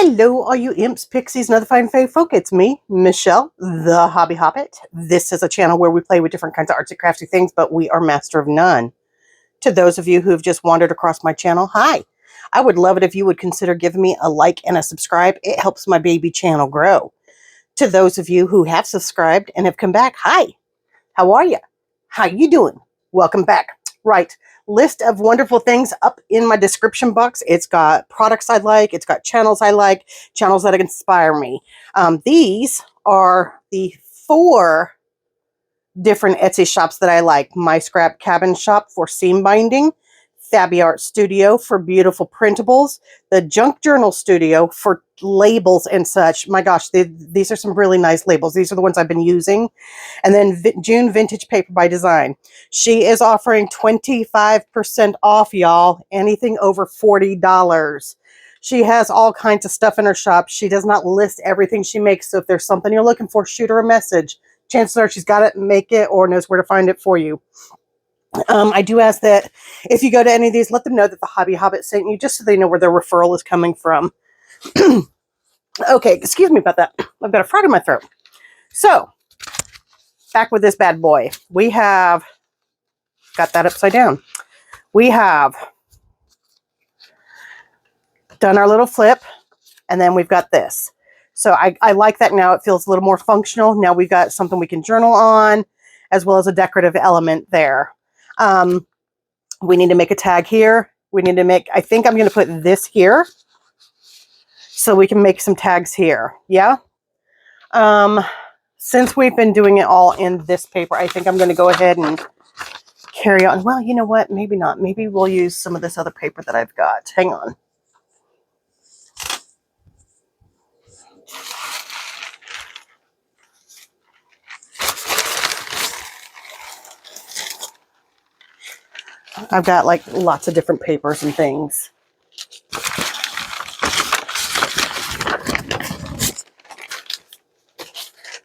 Hello, all you imps, pixies, and other fine fey folk. It's me, Michelle, the Hobby Hobbit. This is a channel where we play with different kinds of artsy crafty things, but we are master of none. To those of you who have just wandered across my channel, hi. I would love it if you would consider giving me a like and a subscribe. It helps my baby channel grow. To those of you who have subscribed and have come back, hi. How are you? How you doing? Welcome back. Right. List of wonderful things up in my description box. It's got products I like. It's got channels I like, channels that inspire me. These are the 4 different Etsy shops that I like. My Scrap Cabin shop for seam binding, Fabby Art Studio for beautiful printables, the Junk Journal Studio for labels and such. My gosh, these are some really nice labels. These are the ones I've been using. And then June Vintage Paper by Design. She is offering 25% off, y'all. Anything over $40. She has all kinds of stuff in her shop. She does not list everything she makes. So if there's something you're looking for, shoot her a message. Chances are she's got it, make it, or knows where to find it for you. I do ask that if you go to any of these, let them know that the Hobby Hobbit sent you, just so they know where their referral is coming from. Okay, excuse me about that. I've got a frog in my throat. So, back with this bad boy. We have got that upside down. We have done our little flip, and then we've got this. So I like that now. It feels a little more functional. Now we've got something we can journal on, as well as a decorative element there. We need to make a tag here. We need to make, I think I'm going to put this here so we can make some tags here. Yeah. Since we've been doing it all in this paper, I think I'm going to go ahead and carry on. Well, you know what? Maybe not. Maybe we'll use some of this other paper that I've got. Hang on. I've got like lots of different papers and things.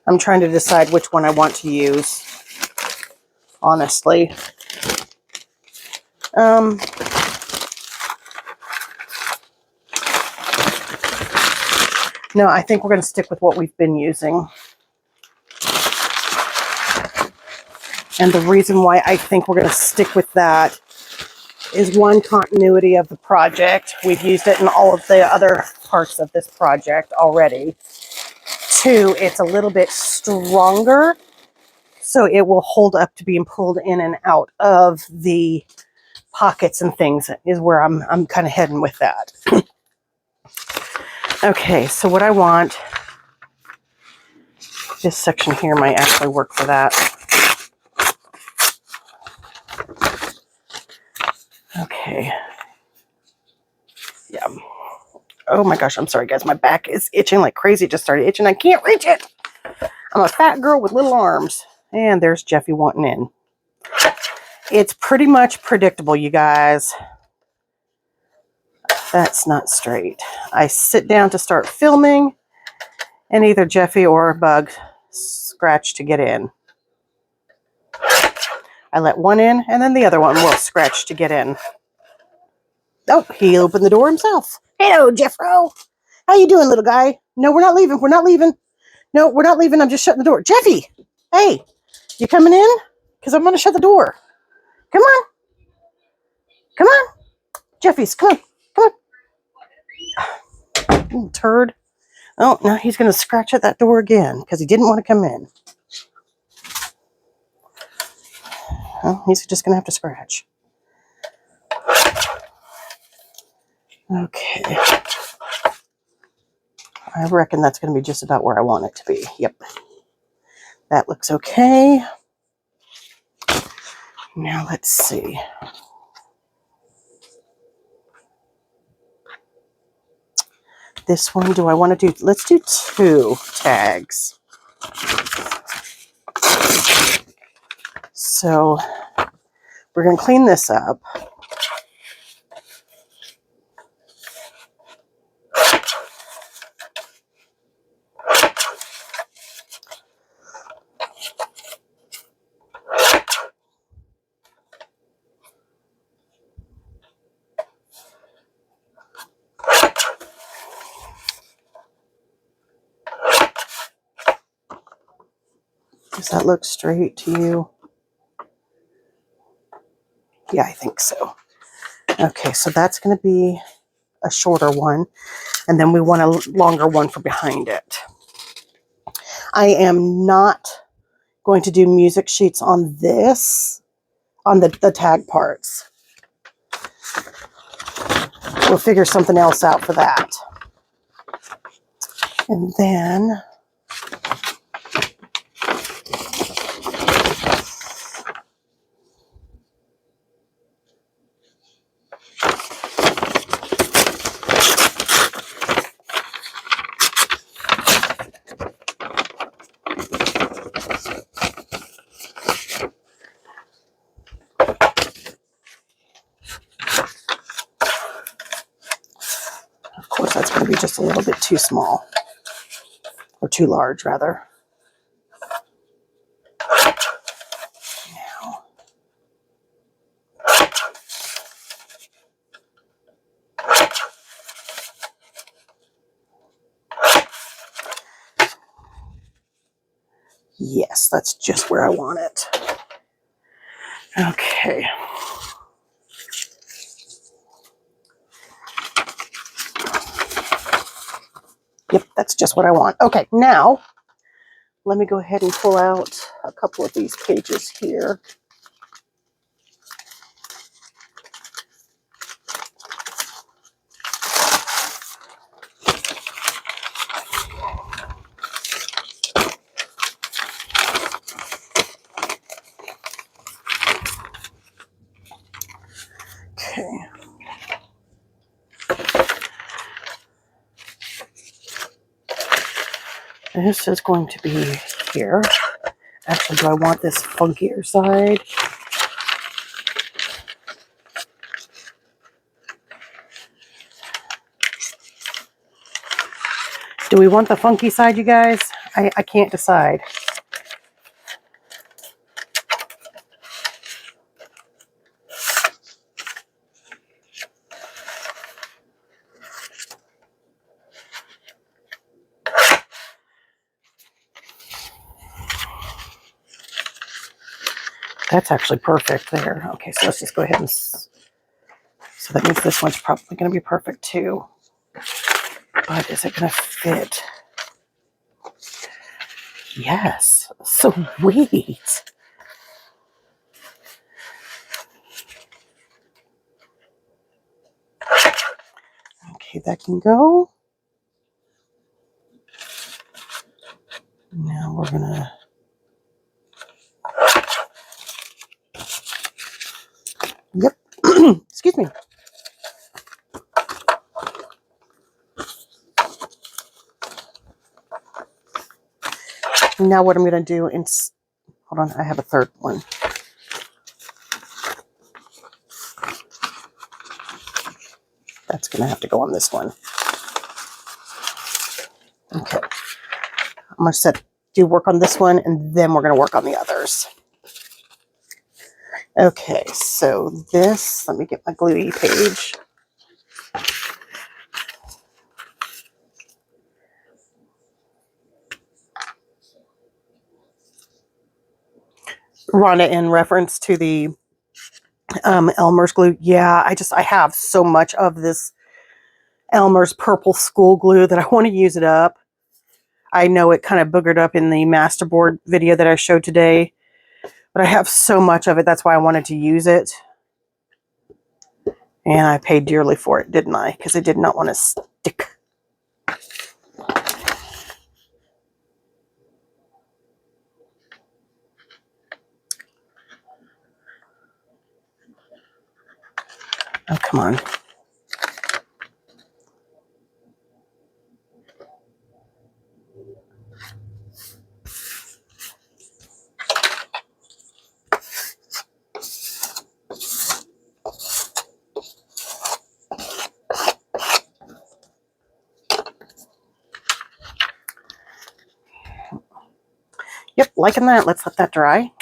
I'm trying to decide which one I want to use, honestly. No, I think we're going to stick with what we've been using. And the reason why I think we're going to stick with that is, one, continuity of the project. We've used it in all of the other parts of this project already. 2, it's a little bit stronger, so it will hold up to being pulled in and out of the pockets and things, is where I'm kind of heading with that. Okay, so what I want, this section here might actually work for that. Okay. Yeah. Oh my gosh, I'm sorry guys. My back is itching like crazy. It just started itching. I can't reach it. I'm a fat girl with little arms. And there's Jeffy wanting in. It's pretty much predictable, you guys. That's not straight. I sit down to start filming, and either Jeffy or Bug scratch to get in. I let one in, and then the other one will scratch to get in. Oh, he opened the door himself. Hello, Jeffro. How you doing, little guy? No, we're not leaving. We're not leaving. No, we're not leaving. I'm just shutting the door. Jeffy, hey, you coming in? Because I'm going to shut the door. Come on. Come on. Jeffy's, come on. Come on. Little turd. Oh, now he's going to scratch at that door again because he didn't want to come in. Well, he's just going to have to scratch. Okay. I reckon that's going to be just about where I want it to be. Yep. That looks okay. Now let's see. This one, do I want to do, let's do 2 tags. So we're going to clean this up. Does that look straight to you? Yeah, I think so. Okay, so that's going to be a shorter one. And then we want a longer one for behind it. I am not going to do music sheets on this, on the tag parts. We'll figure something else out for that. And then of course that's going to be just a little bit too small, or too large rather. Now, yes, that's just where I want it. Okay. Yep, that's just what I want. Okay, now let me go ahead and pull out a couple of these pages here. Okay. This is going to be here. Actually, do I want this funkier side? Do we want the funky side, you guys? I can't decide. That's actually perfect there. Okay, so let's just go ahead and... So that means this one's probably going to be perfect too. But is it going to fit? Yes. Sweet. Okay, that can go. Now we're going to... Yep. Excuse me. Now what I'm going to do is... Hold on, I have a third one. That's going to have to go on this one. Okay. I'm going to do work on this one, and then we're going to work on the others. Okay, so this... Let me get my gluey page. Rhonda, in reference to the Elmer's glue. Yeah, I have so much of this Elmer's purple school glue that I want to use it up. I know it kind of boogered up in the masterboard video that I showed today, but I have so much of it. That's why I wanted to use it. And I paid dearly for it, didn't I? Because I did not want to stick. Oh, come on. Yep, liking that. Let's let that dry.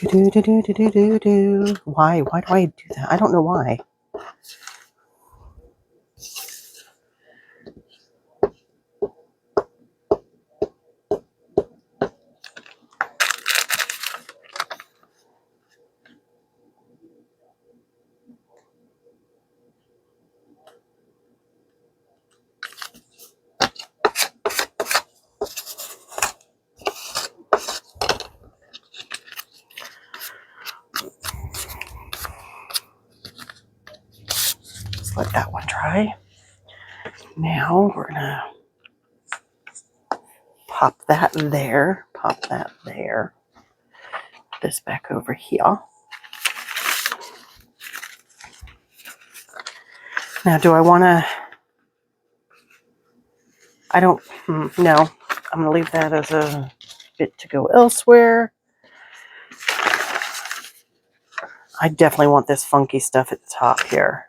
Do, do, do, do, do, do, do. Why? Why do I do that? I don't know why. Let's let that one dry. Now we're gonna pop that there. Pop that there. Put this back over here. Now, do I want to? I don't. No, I'm gonna leave that as a bit to go elsewhere. I definitely want this funky stuff at the top here.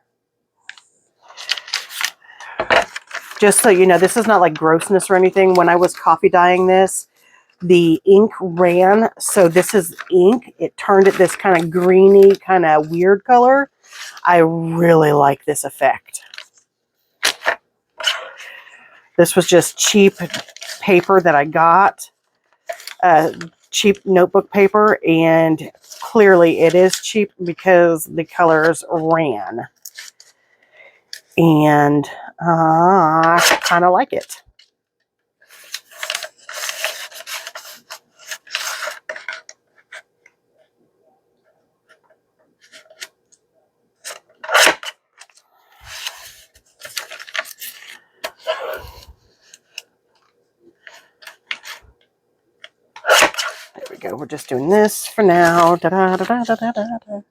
Just so you know, this is not like grossness or anything. When I was coffee dyeing this, the ink ran. So this is ink. It turned it this kind of greeny, kind of weird color. I really like this effect. This was just cheap paper that I got. Cheap notebook paper. And clearly it is cheap because the colors ran. And I kind of like it. There we go. We're just doing this for now. Da da da da da da da.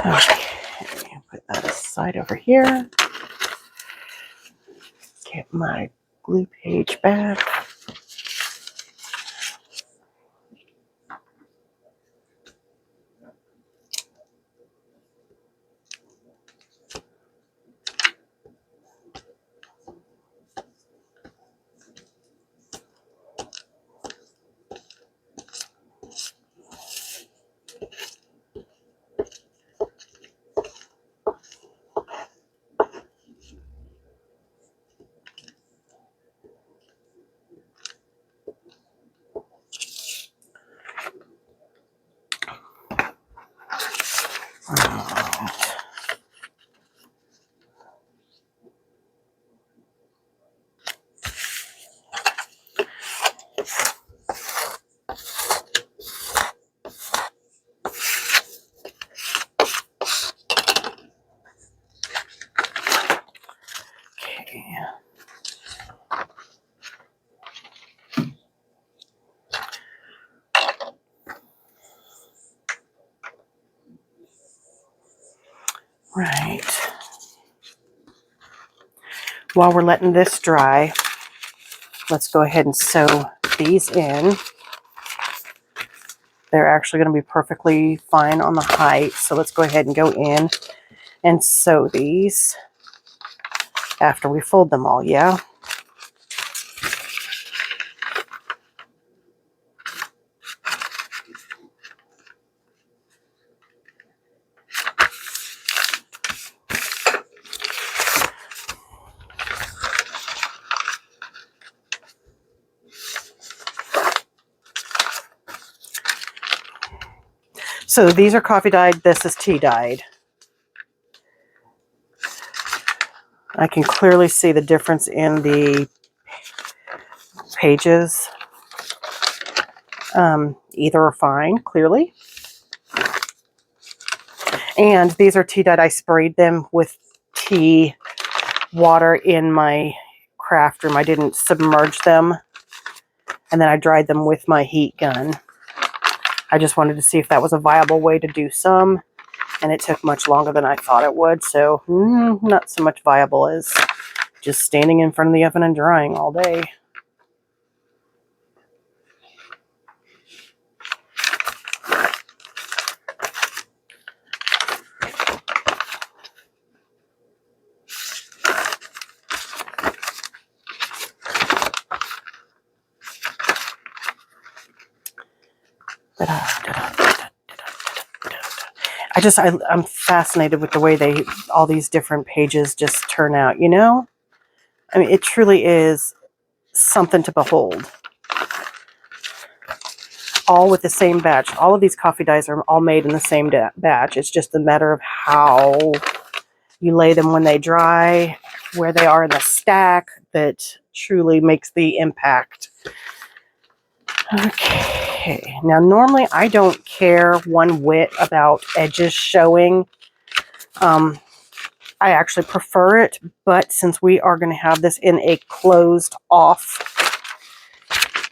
Okay, put that aside over here. Get my glue page back. Right. While we're letting this dry, let's go ahead and sew these in. They're actually going to be perfectly fine on the height. So let's go ahead and go in and sew these after we fold them all, yeah? So these are coffee dyed. This is tea dyed. I can clearly see the difference in the pages. Either are fine, clearly. And these are tea dyed. I sprayed them with tea water in my craft room. I didn't submerge them. And then I dried them with my heat gun. I just wanted to see if that was a viable way to do some. And it took much longer than I thought it would. So not so much viable as just standing in front of the oven and drying all day. I'm fascinated with the way all these different pages just turn out, you know? I mean, it truly is something to behold. All with the same batch. All of these coffee dyes are all made in the same batch. It's just a matter of how you lay them when they dry, where they are in the stack, that truly makes the impact. Okay, now normally I don't care one whit about edges showing. I actually prefer it, but since we are going to have this in a closed off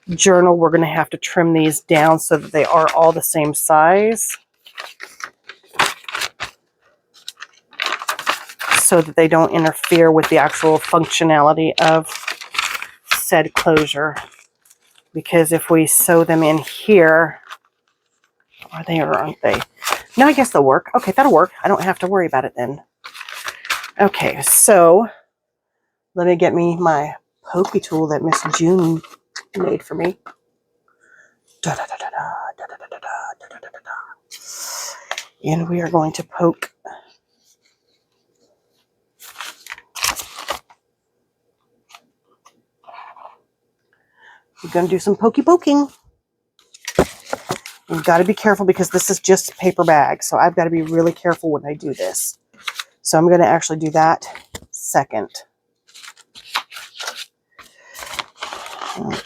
journal, we're going to have to trim these down so that they are all the same size, so that they don't interfere with the actual functionality of said closure. Because if we sew them in here, are they or aren't they? No, I guess they'll work. Okay, that'll work. I don't have to worry about it then. Okay, so let me get me my pokey tool that Miss June made for me. And we are going to poke. We're going to do some pokey poking. You've got to be careful because this is just a paper bag, so I've got to be really careful when I do this. So I'm going to actually do that second. Okay.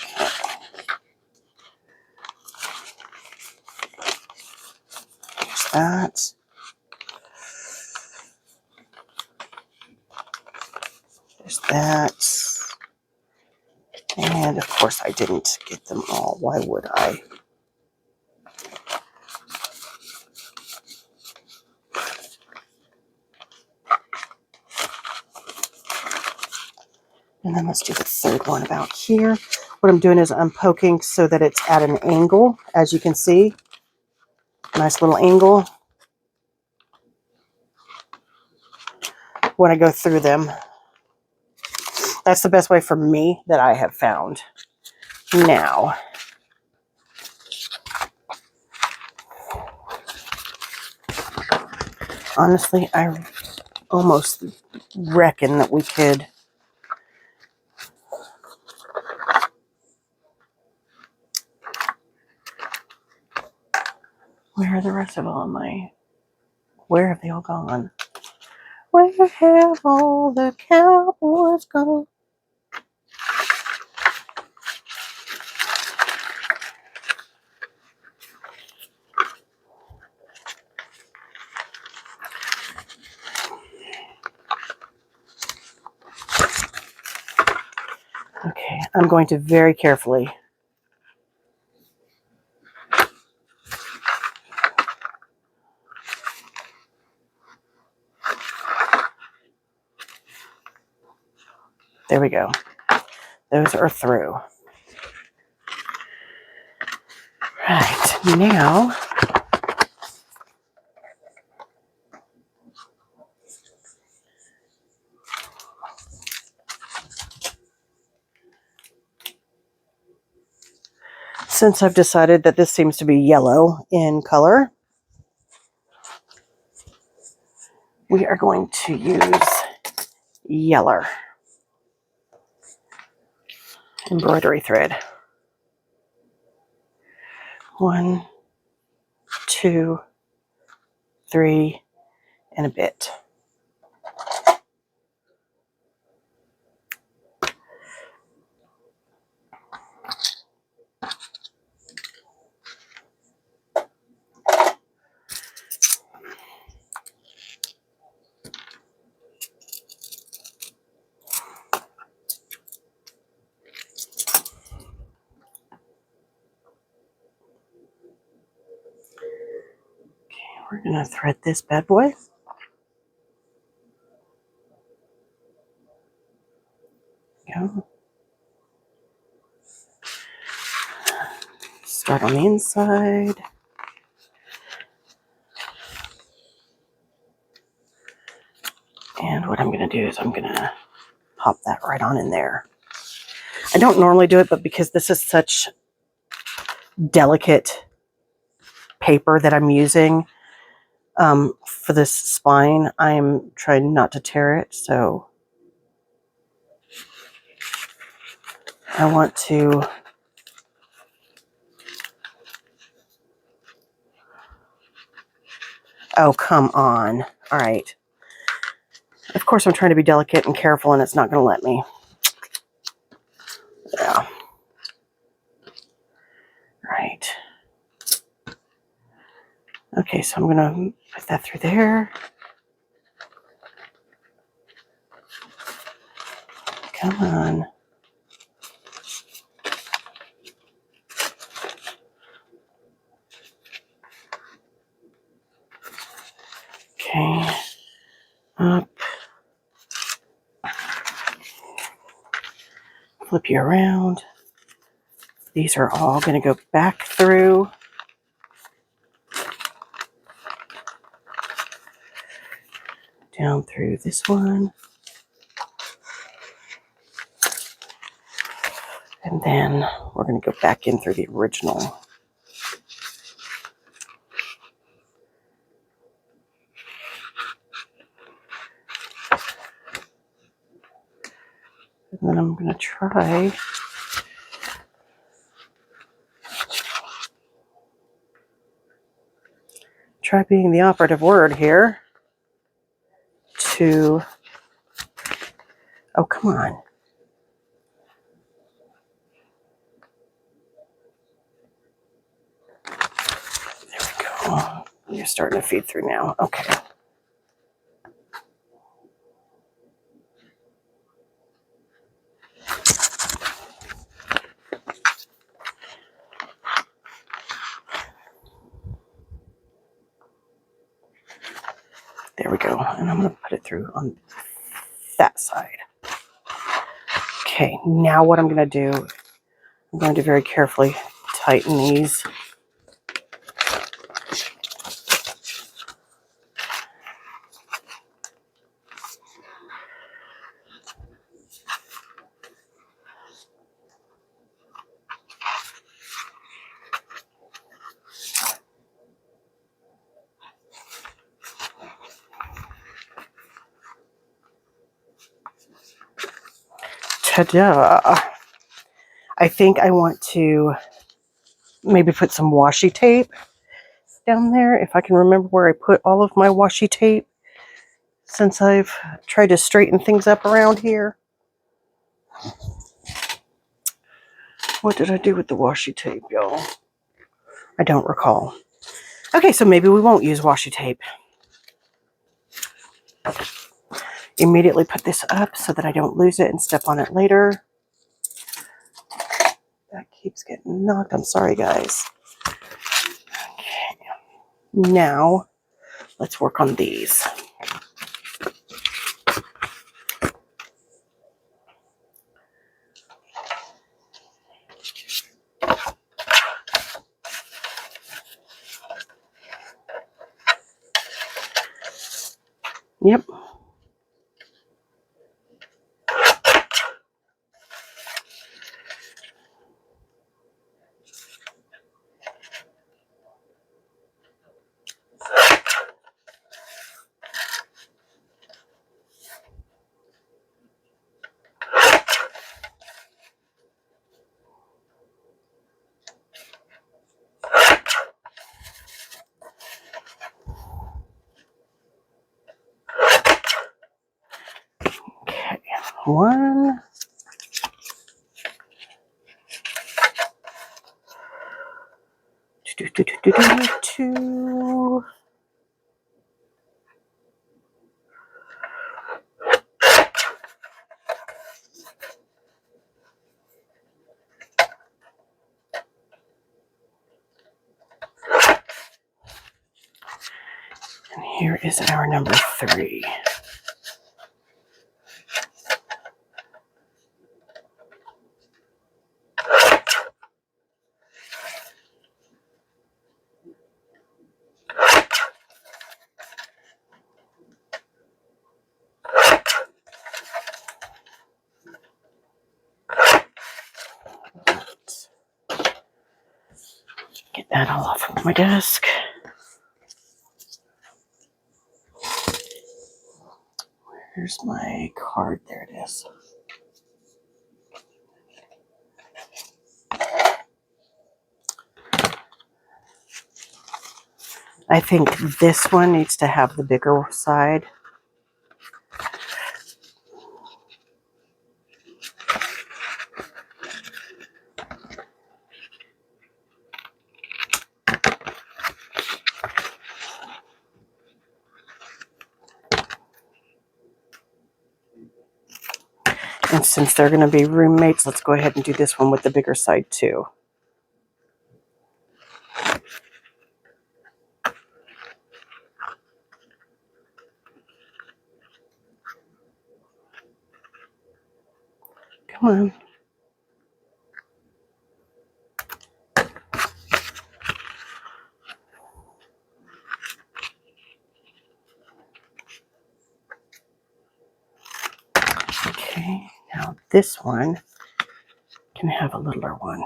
There's that. There's that. And of course I didn't get them all. Why would I? And then let's do the third one about here. What I'm doing is I'm poking so that it's at an angle, as you can see. Nice little angle when I go through them. That's the best way for me that I have found. Now, honestly, I almost reckon that we could where are the rest of all my, where have they all gone? Where have all the cowboys gone? Okay, I'm going to very carefully there we go. Those are through. Right, now since I've decided that this seems to be yellow in color, we are going to use yeller embroidery thread. 1, 2, 3, and a bit. We're going to thread this bad boy. Go. Start on the inside. And what I'm going to do is I'm going to pop that right on in there. I don't normally do it, but because this is such delicate paper that I'm using for this spine. I'm trying not to tear it, so I want to oh, come on. All right. Of course, I'm trying to be delicate and careful, and it's not going to let me. Yeah. Right. Okay, so I'm going to put that through there. Come on. Okay. Up. Flip you around. These are all going to go back through. Down through this one. And then we're going to go back in through the original. And then I'm going to try being the operative word here to, oh, come on. There we go. You're starting to feed through now. Okay. There we go. And I'm going to put it through on that side. Okay, now what I'm going to do, I'm going to very carefully tighten these. Ta-da! I think I want to maybe put some washi tape down there, if I can remember where I put all of my washi tape, since I've tried to straighten things up around here. What did I do with the washi tape, y'all? I don't recall. Okay, so maybe we won't use washi tape. Immediately put this up so that I don't lose it and step on it later. That keeps getting knocked. I'm sorry, guys. Okay. Now, let's work on these. Yep. Okay. One. Two. And here is our number 3. Get that all off of my desk. Here's my card. There it is. I think this one needs to have the bigger side. And since they're going to be roommates, let's go ahead and do this one with the bigger side too. Come on. Okay, now this one can have a littler one.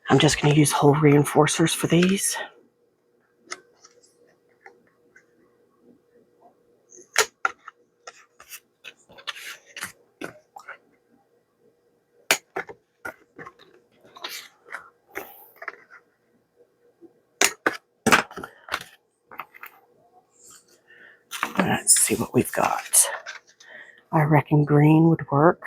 I'm just going to use hole reinforcers for these. Let's see what we've got. I reckon green would work.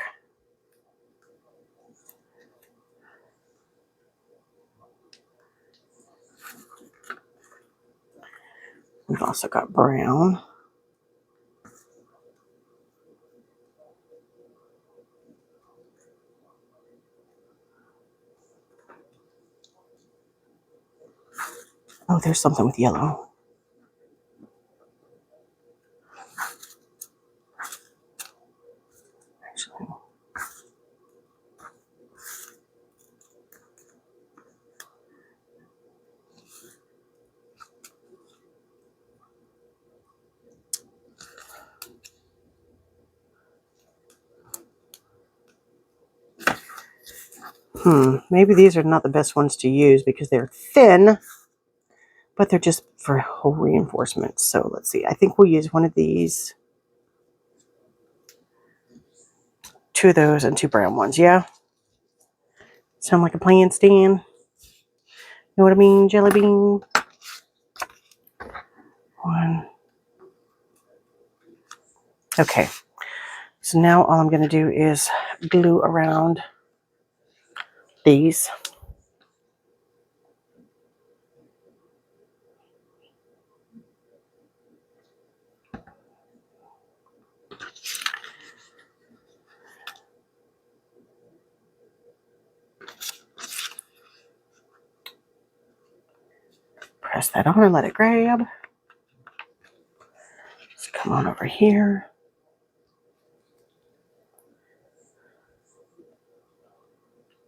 We've also got brown. Oh, there's something with yellow. Actually, maybe these are not the best ones to use because they're thin, but they're just for hole reinforcement. So let's see. I think we'll use one of these, 2 of those, and 2 brown ones. Yeah? Sound like a plan, Stan? Know what I mean, Jelly Bean? 1. Okay. So now all I'm going to do is glue around these. Press that on and let it grab. Let's come on over here.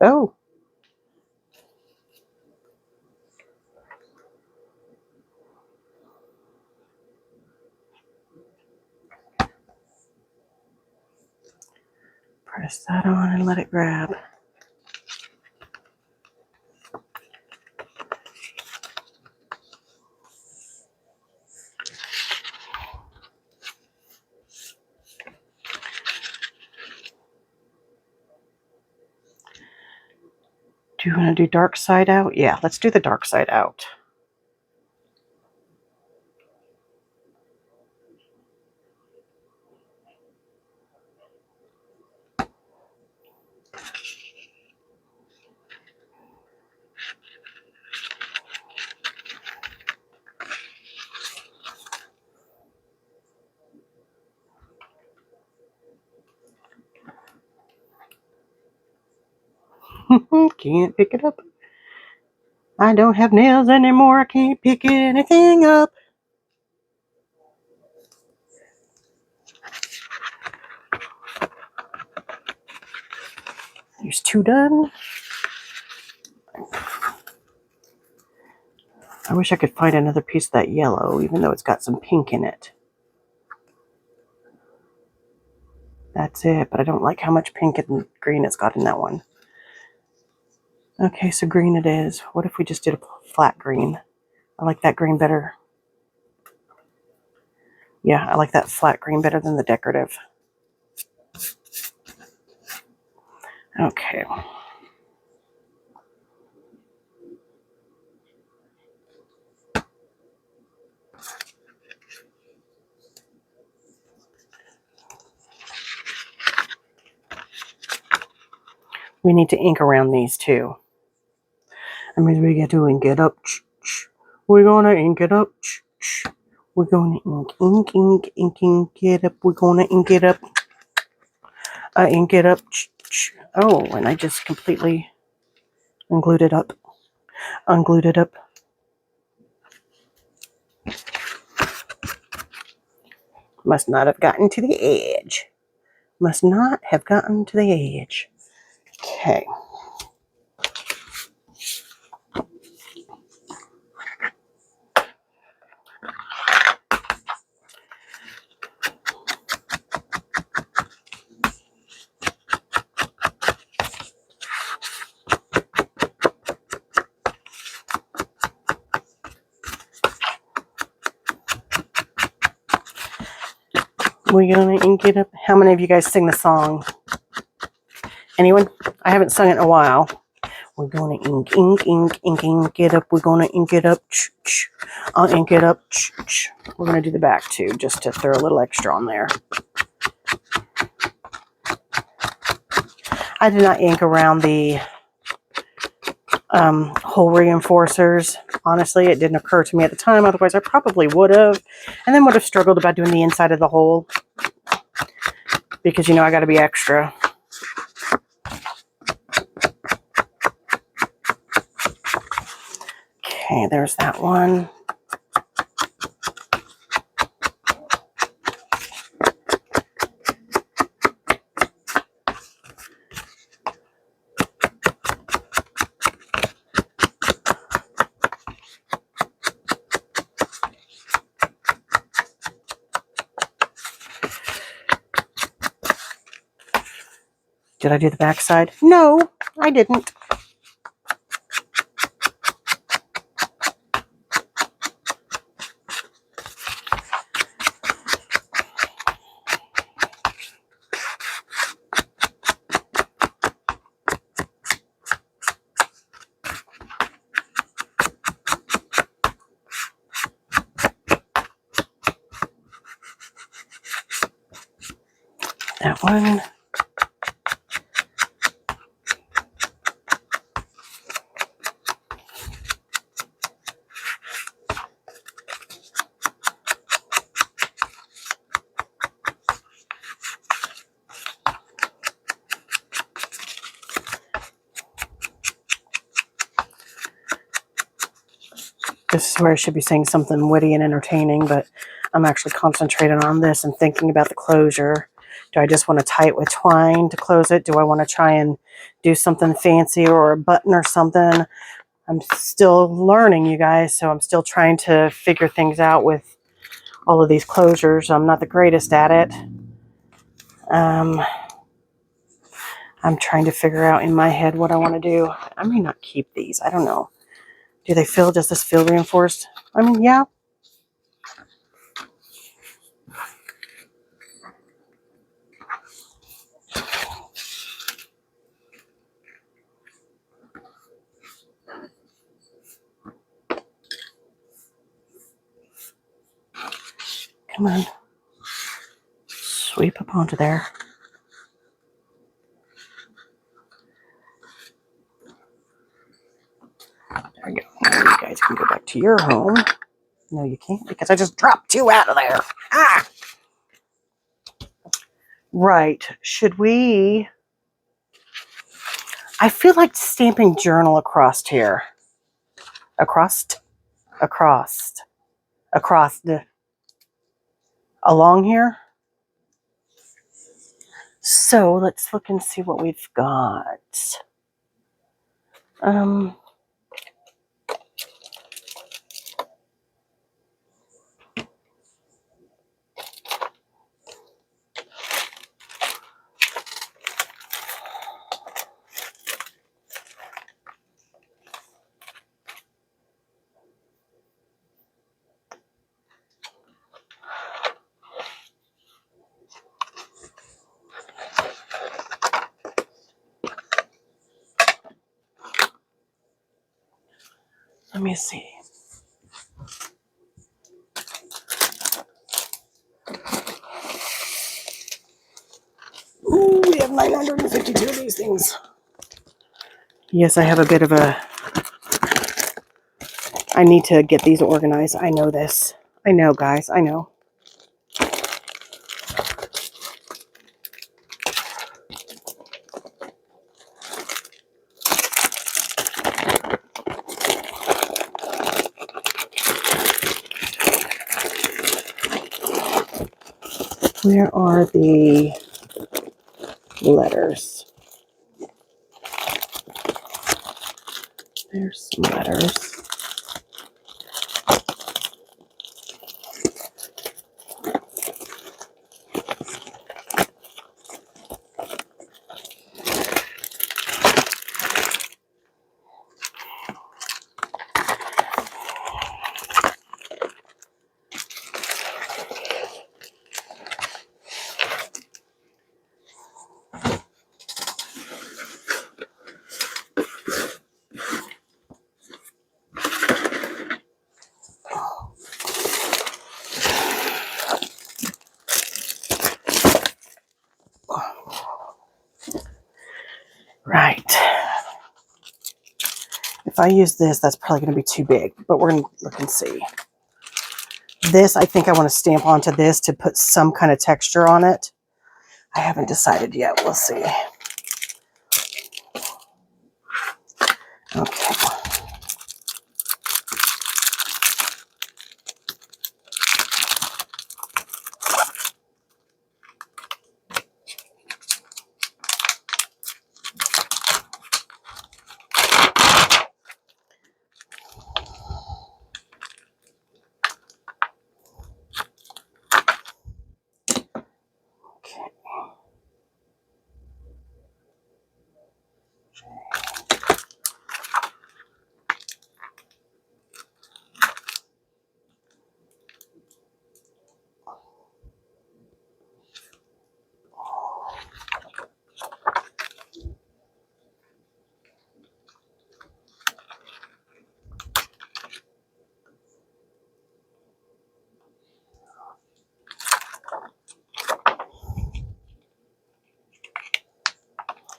Oh. Press that on and let it grab. Do you want to do dark side out? Yeah, let's do the dark side out. Can't pick it up. I don't have nails anymore. I can't pick anything up. There's 2 done. I wish I could find another piece of that yellow, even though it's got some pink in it. That's it, but I don't like how much pink and green it's got in that one. Okay, so green it is. What if we just did a flat green? I like that green better. Yeah, I like that flat green better than the decorative. Okay. We need to ink around these too. That means we get to ink it up. We're gonna ink it up. We're gonna ink it up. We're gonna ink it up. Ink it up. Oh, and I just completely unglued it up. Unglued it up. Must not have gotten to the edge. Must not have gotten to the edge. Okay. We're gonna ink it up. How many of you guys sing the song? Anyone? I haven't sung it in a while. We're gonna ink it up. We're gonna ink it up. I'll ink it up. We're gonna do the back too, just to throw a little extra on there. I did not ink around the hole reinforcers. Honestly, it didn't occur to me at the time. Otherwise, I probably would have, and then would have struggled about doing the inside of the hole because, you know, I got to be extra. Okay, there's that one. Did I do the back side? No, I didn't. That one. This is where I should be saying something witty and entertaining, but I'm actually concentrating on this and thinking about the closure. Do I just want to tie it with twine to close it? Do I want to try and do something fancy or a button or something? I'm still learning, you guys, so I'm still trying to figure things out with all of these closures. I'm not the greatest at it. I'm trying to figure out in my head what I want to do. I may not keep these. I don't know. Do they feel, does this feel reinforced? I mean, yeah. Come on. Sweep up onto there. There we go. Now you guys can go back to your home. No, you can't because I just dropped 2 out of there. Ah! Right. Should we... I feel like stamping journal across here. Across the along here. So let's look and see what we've got. Let me see. Ooh, we have 952 of these things. Yes, I have a bit of a... I need to get these organized. I know this. I know, guys. I know. Where are the letters? There's some letters. Right. If I use this, that's probably going to be too big, but we're going to look and see. This, I think I want to stamp onto this to put some kind of texture on it. I haven't decided yet. We'll see. Okay.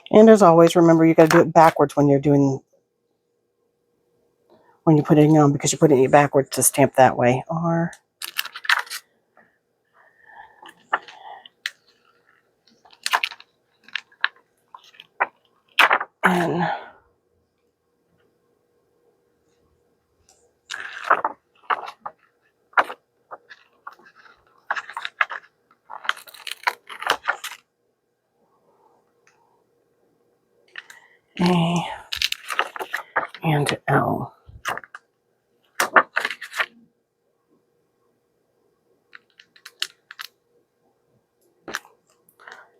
And as always, remember you got to do it backwards when you're doing, when you're putting it on, because you're putting it backwards to stamp that way. R. N. A. And L.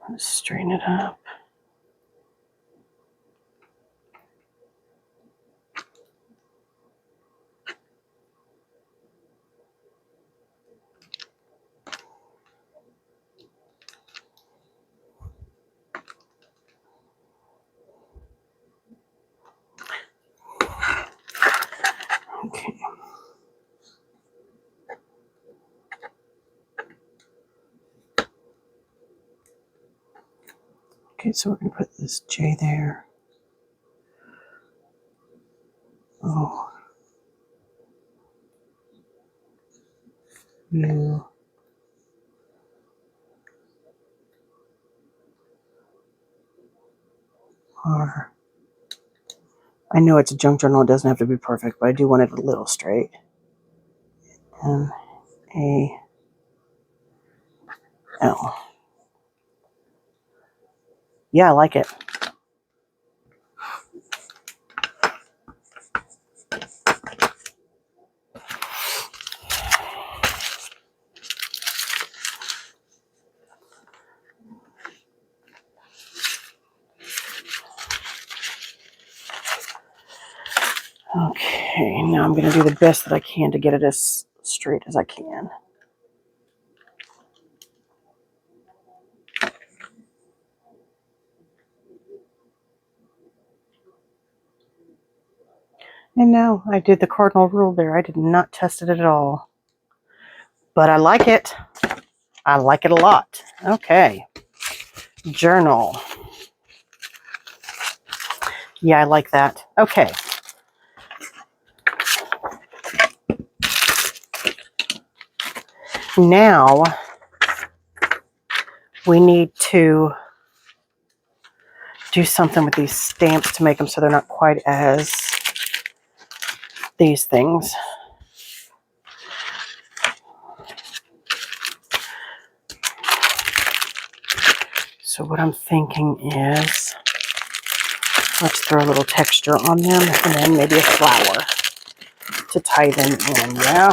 Let's straighten it up. Okay. Okay, so we're going to put this J there. O. U. R. I know it's a junk journal. It doesn't have to be perfect, but I do want it a little straight. N-A-L. Yeah, I like it. Okay, now I'm going to do the best that I can to get it as straight as I can. And no, I did the cardinal rule there. I did not test it at all. But I like it. I like it a lot. Okay. Journal. Yeah, I like that. Okay. Now we need to do something with these stamps to make them so they're not quite as these things. So what I'm thinking is, let's throw a little texture on them and then maybe a flower to tie them in, yeah?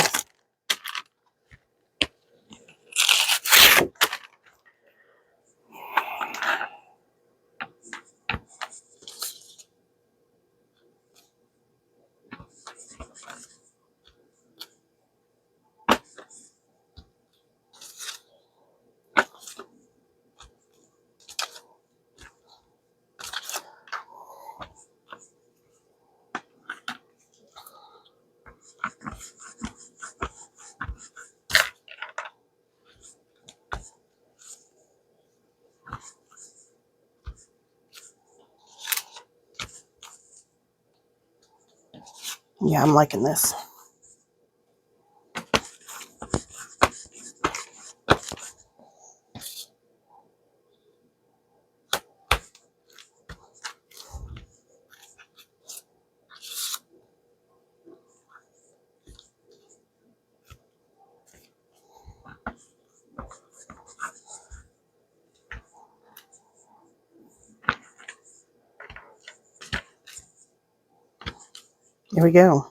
Yeah, I'm liking this. Here we go.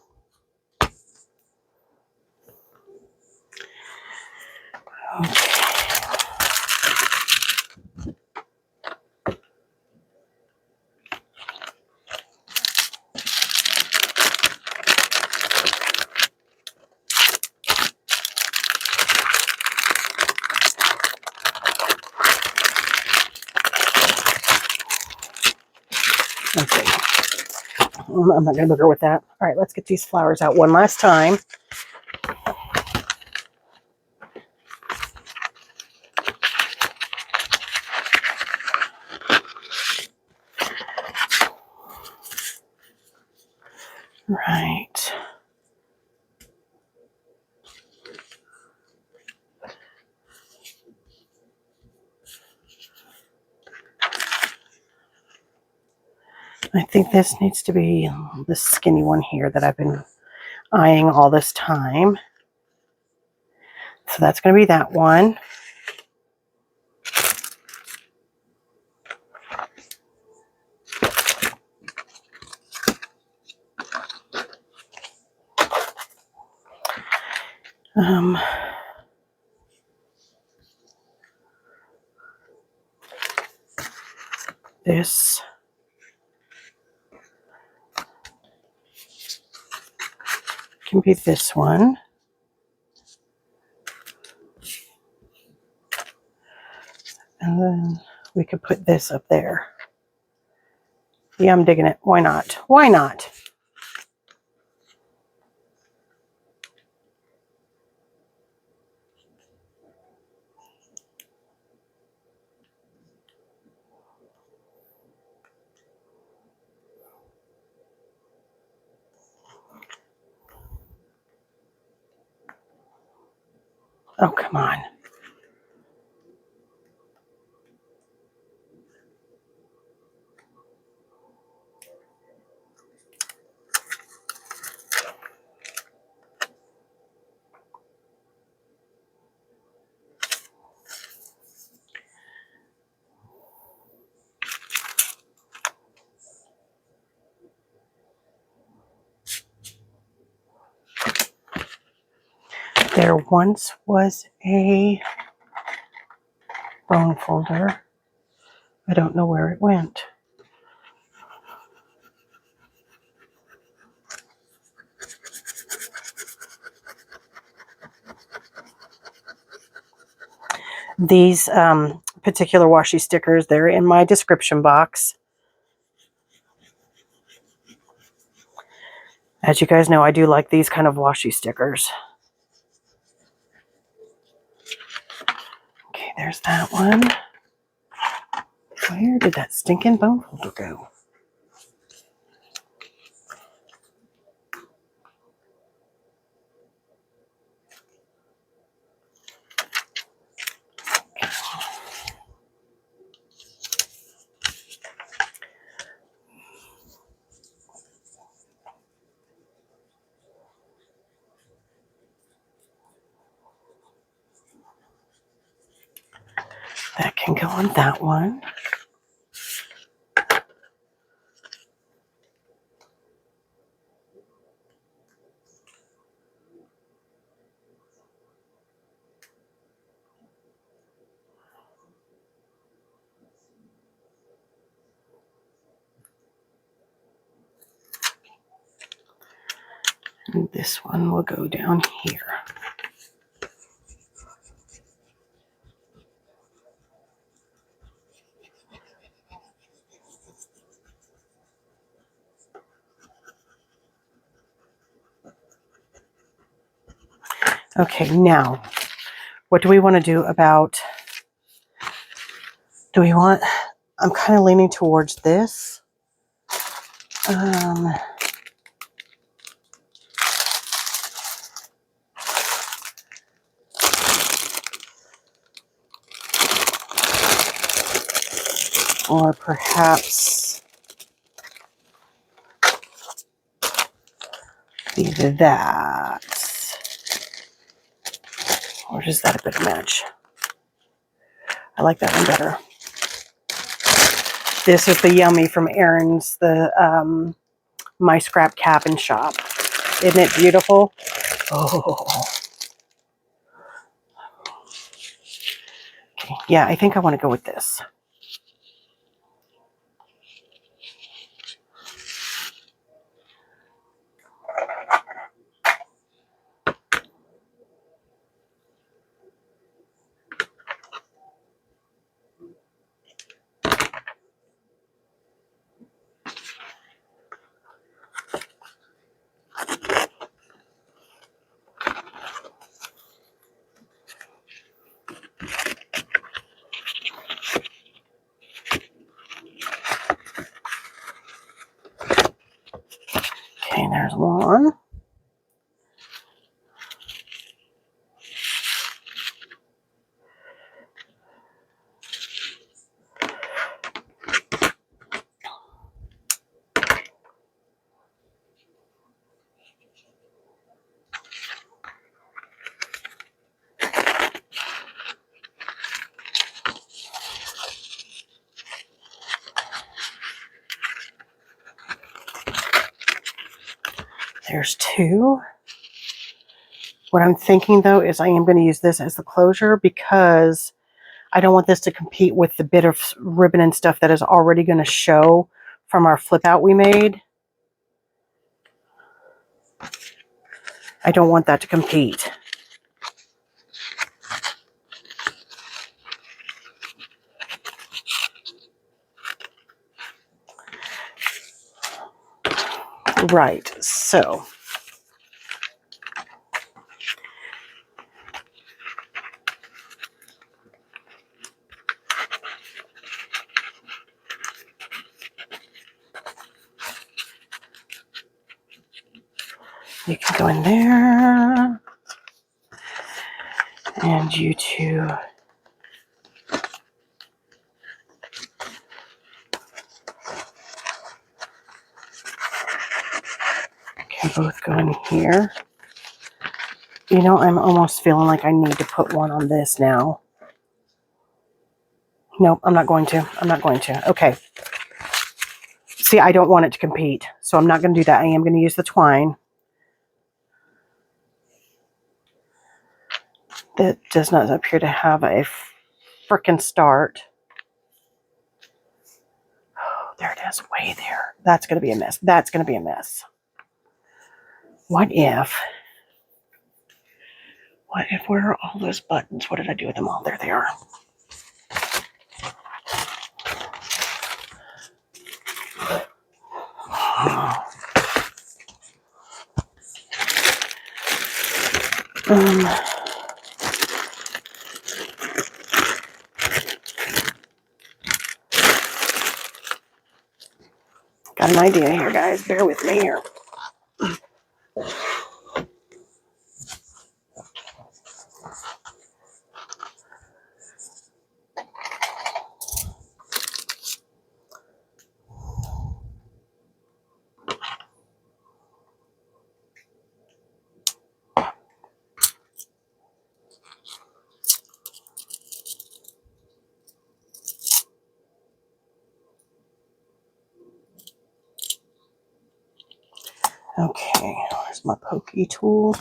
Okay. I'm not going to booger with that. All right, let's get these flowers out one last time. Right. I think this needs to be the skinny one here that I've been eyeing all this time. So that's going to be that one. This can be this one. And then we could put this up there. Yeah, I'm digging it. Why not? Why not? Oh, come on. There once was a bone folder. I don't know where it went. These particular washi stickers, they're in my description box. As you guys know, I do like these kind of washi stickers. Okay, there's that one. Where did that stinking bone folder go? That can go on that one. And this one will go down here. Okay, now, what do we want to do about, I'm kind of leaning towards this. Or perhaps either that. Or is that a better match? I like that one better. This is the Yummy from Erin's, the My Scrap Cabin Shop. Isn't it beautiful? Oh. Okay. Yeah, I think I want to go with this. Okay, there's one. There's two. What I'm thinking, though, is I am going to use this as the closure because I don't want this to compete with the bit of ribbon and stuff that is already going to show from our flip out we made. I don't want that to compete. Right, so you can go in there, and you two can both go in here. You know, I'm almost feeling like I need to put one on this now. Nope, I'm not going to. I'm not going to. Okay. See, I don't want it to compete, so I'm not going to do that. I am going to use the twine. that does not appear to have a frickin' start. Oh, there it is, way there. That's going to be a mess. That's going to be a mess. What if, where are all those buttons? What did I do with them all? There they are. Got an idea here, guys. Bear with me here. Okay, where's my pokey tool?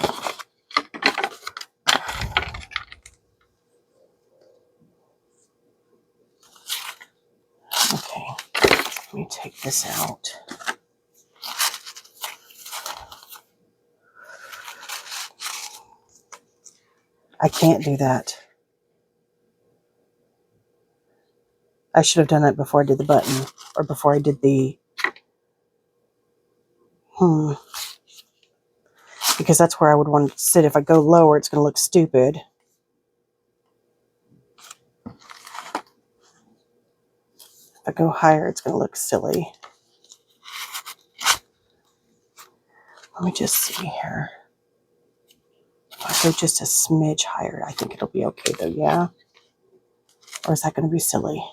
Okay, let me take this out. I can't do that. I should have done that before I did the button, or before I did the, because that's where I would want it to sit. If I go lower, it's going to look stupid. If I go higher, it's going to look silly. Let me just see here. If I go just a smidge higher, I think it'll be okay though, yeah? Or is that going to be silly?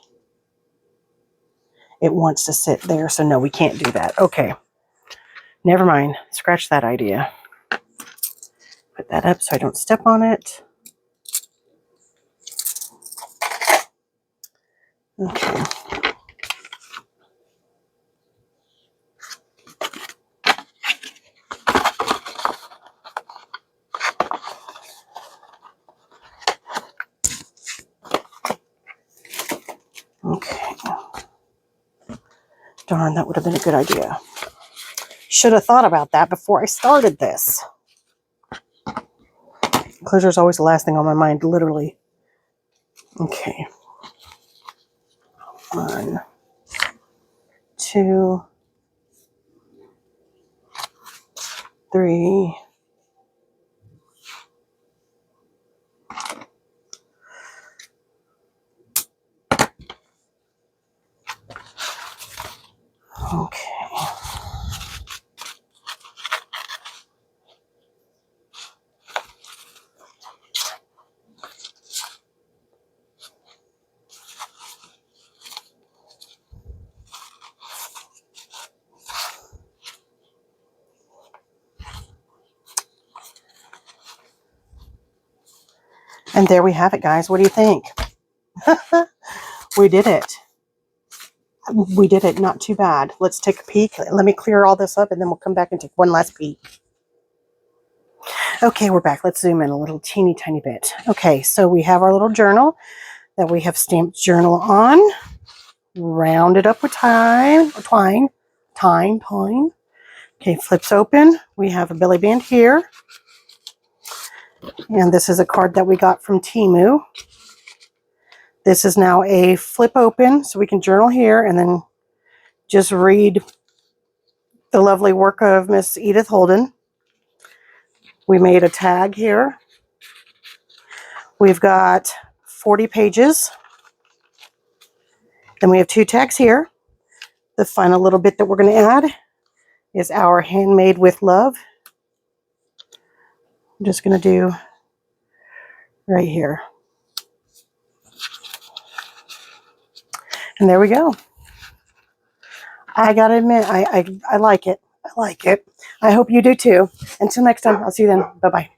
It wants to sit there, so no, we can't do that. Okay. Never mind. Scratch that idea. Put that up so I don't step on it. Okay. Okay. Darn, that would have been a good idea. Should have thought about that before I started this. Closure is always the last thing on my mind, literally. Okay. 1, 2, 3. Okay. And there we have it, guys. What do you think? We did it. We did it. Not too bad. Let's take a peek. Let me clear all this up, and then we'll come back and take one last peek. Okay, we're back. Let's zoom in a little teeny tiny bit. Okay, so we have our little journal that we have stamped journal on. Rounded up with twine. Okay, flips open. We have a belly band here. And this is a card that we got from Temu. This is now a flip open, so we can journal here and then just read the lovely work of Miss Edith Holden. We made a tag here. We've got 40 pages. Then we have 2 tags here. The final little bit that we're going to add is our handmade with love. I'm just going to do right here. And there we go. I gotta admit, I like it. I like it. I hope you do too. Until next time, I'll see you then. Bye-bye.